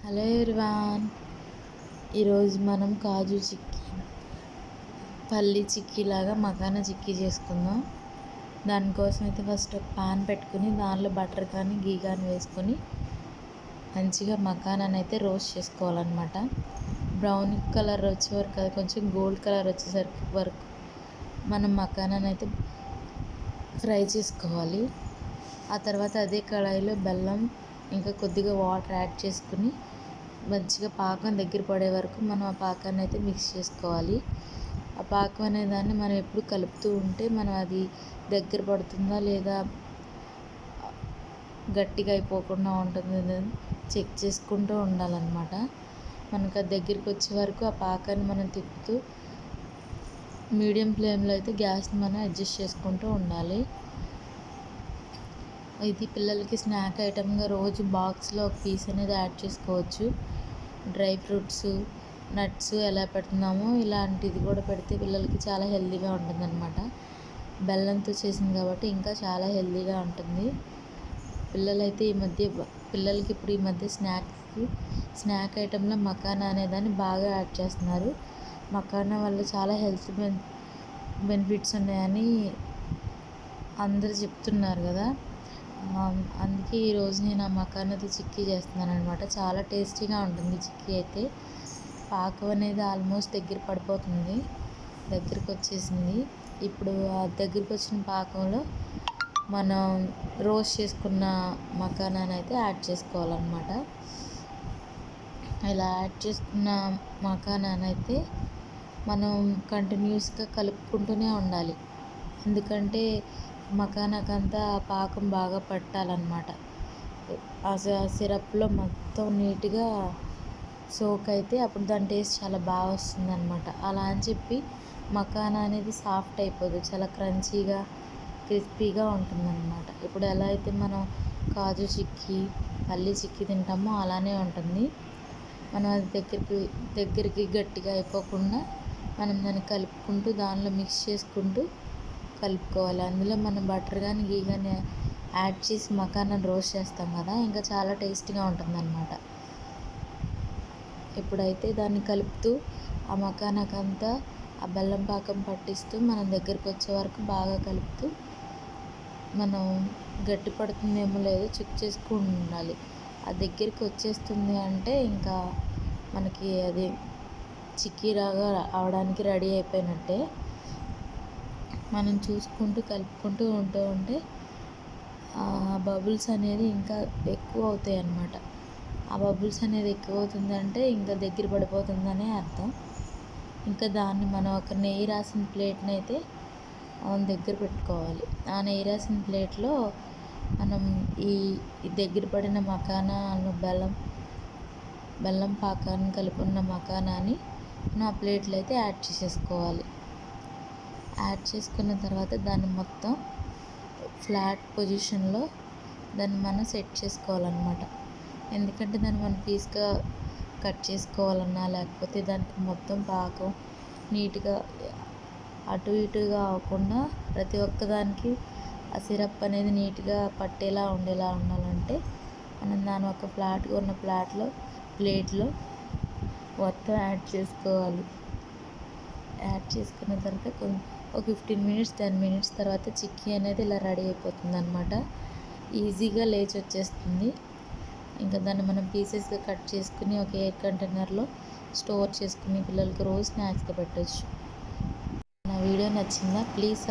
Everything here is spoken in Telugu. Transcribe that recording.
Hello everyone. ఈరోజు మనం కాజు చిక్కీ, పల్లి చిక్కీ లాగా మకానా చిక్కీ చేసుకుందాం. దానికోసం అయితే ఫస్ట్ ఒక పాన్ పెట్టుకుని దానిలో బటర్ కానీ గీ కానీ వేసుకొని మంచిగా మకానాన్ని అయితే రోస్ట్ చేసుకోవాలన్నమాట. బ్రౌన్ కలర్ వచ్చే వరకు, అది కొంచెం గోల్డ్ కలర్ వచ్చేసరికి వరకు మనం మకానాన్ని అయితే ఫ్రై చేసుకోవాలి. ఆ తర్వాత అదే కళాయిలో బెల్లం ఇంకా కొద్దిగా వాటర్ యాడ్ చేసుకుని మంచిగా పాకం దగ్గర పడే వరకు మనం ఆ పాకాన్ని అయితే మిక్స్ చేసుకోవాలి. ఆ పాకం అనే దాన్ని మనం ఎప్పుడు కలుపుతూ ఉంటే మనం అది దగ్గర పడుతుందా లేదా గట్టిగా అయిపోకుండా ఉంటుందని చెక్ చేసుకుంటూ ఉండాలన్నమాట. మనకు అది దగ్గరికి వచ్చే వరకు ఆ పాకాన్ని మనం తిప్పుతూ మీడియం ఫ్లేమ్లో అయితే గ్యాస్ని మనం అడ్జస్ట్ చేసుకుంటూ ఉండాలి. ఇది పిల్లలకి స్నాక్ ఐటమ్గా రోజు బాక్స్లో ఒక పీస్ అనేది యాడ్ చేసుకోవచ్చు. డ్రై ఫ్రూట్స్, నట్స్ ఎలా పెడుతున్నామో ఇలాంటిది కూడా పెడితే పిల్లలకి చాలా హెల్తీగా ఉంటుందన్నమాట. బెల్లంతో చేసింది కాబట్టి ఇంకా చాలా హెల్తీగా ఉంటుంది. పిల్లలైతే పిల్లలకి ఇప్పుడు ఈ మధ్య స్నాక్ ఐటెంలో మకానా అనేదాన్ని బాగా యాడ్ చేస్తున్నారు. మకానా వల్ల చాలా హెల్త్ బెనిఫిట్స్ ఉన్నాయని అందరూ చెప్తున్నారు కదా. అందుకే ఈరోజు నేను ఆ మకానాతో చిక్కీ చేస్తున్నాను అనమాట. చాలా టేస్టీగా ఉంటుంది చిక్కీ అయితే. పాకం అనేది ఆల్మోస్ట్ దగ్గర పడిపోతుంది, దగ్గరికి వచ్చేసింది. ఇప్పుడు ఆ దగ్గరికి వచ్చిన పాకంలో మనం రోస్ట్ చేసుకున్న మకానాన్ని అయితే యాడ్ చేసుకోవాలన్నమాట. ఇలా యాడ్ చేసుకున్న మకానాన్ని అయితే మనం కంటిన్యూస్గా కలుపుకుంటూనే ఉండాలి. ఎందుకంటే మకానాకంతా పాకం బాగా పట్టాలన్నమాట. ఆ సిరప్లో మొత్తం నీట్గా సోక్ అయితే అప్పుడు దాని టేస్ట్ చాలా బాగా వస్తుందన్నమాట. అలా అని చెప్పి మకానా అనేది సాఫ్ట్ అయిపోదు, చాలా క్రంచీగా క్రిస్పీగా ఉంటుందన్నమాట. ఇప్పుడు ఎలా అయితే మనం కాజు చిక్కీ, పల్లి చిక్కీ తింటామో అలానే ఉంటుంది. మనం అది దగ్గరికి గట్టిగా అయిపోకుండా మనం దాన్ని కలుపుకుంటూ దానిలో మిక్స్ చేసుకుంటూ కలుపుకోవాలి. అందులో మనం బటర్ కానీ గీ కానీ యాడ్ చేసి మకానాన్ని రోస్ట్ చేస్తాం కదా, ఇంకా చాలా టేస్టీగా ఉంటుందన్నమాట. ఇప్పుడైతే దాన్ని కలుపుతూ ఆ మకానాకంతా ఆ బెల్లం పాకం పట్టిస్తూ మనం దగ్గరికి వచ్చే వరకు బాగా కలుపుతూ మనం గట్టి పడుతుందేమో లేదో చెక్ చేసుకుని ఉండాలి. ఆ దగ్గరికి వచ్చేస్తుంది అంటే ఇంకా మనకి అది చిక్కీ రాగా అవడానికి రెడీ అయిపోయినట్టే. మనం చూసుకుంటూ కలుపుకుంటూ ఉంటే ఆ బబుల్స్ అనేది ఇంకా ఎక్కువ అవుతాయి అన్నమాట. ఆ బబుల్స్ అనేది ఎక్కువ అవుతుందంటే ఇంకా దగ్గర పడిపోతుందనే అర్థం. ఇంకా దాన్ని మనం ఒక నెయ్యి రాసిన ప్లేట్ని అయితే దగ్గర పెట్టుకోవాలి. ఆ నెయ్యి రాసిన ప్లేట్లో మనం ఈ దగ్గర పడిన మకానాను బెల్లం పాకాన్ని కలుపుకున్న మకానాన్ని ఆ ప్లేట్లో అయితే యాడ్ చేసేసుకోవాలి. యాడ్ చేసుకున్న తర్వాత దాన్ని మొత్తం ఫ్లాట్ పొజిషన్లో దాన్ని మనం సెట్ చేసుకోవాలన్నమాట. ఎందుకంటే దాన్ని మనం పీస్గా కట్ చేసుకోవాలన్నా లేకపోతే దానికి మొత్తం పాకం నీట్గా అటు ఇటుగా అవ్వకుండా ప్రతి ఒక్కదానికి ఆ సిరప్ అనేది నీట్గా పట్టేలా ఉండేలా ఉండాలంటే మనం దాని ఒక ఫ్లాట్గా ఉన్న ప్లేట్లో మొత్తం యాడ్ చేసుకోవాలి. యాడ్ చేసుకున్న తర్వాత ఒక 15 మినిట్స్ 10 మినిట్స్ తర్వాత చిక్కీ అనేది ఇలా రెడీ అయిపోతుంది అన్నమాట. ఈజీగా లేచి వచ్చేస్తుంది. ఇంకా దాన్ని మనం పీసెస్గా కట్ చేసుకుని ఒక ఎయిర్ కంటైనర్లో స్టోర్ చేసుకుని పిల్లలకి రోజు స్నాక్స్గా పెట్టచ్చు. నా వీడియో నచ్చిందా? ప్లీజ్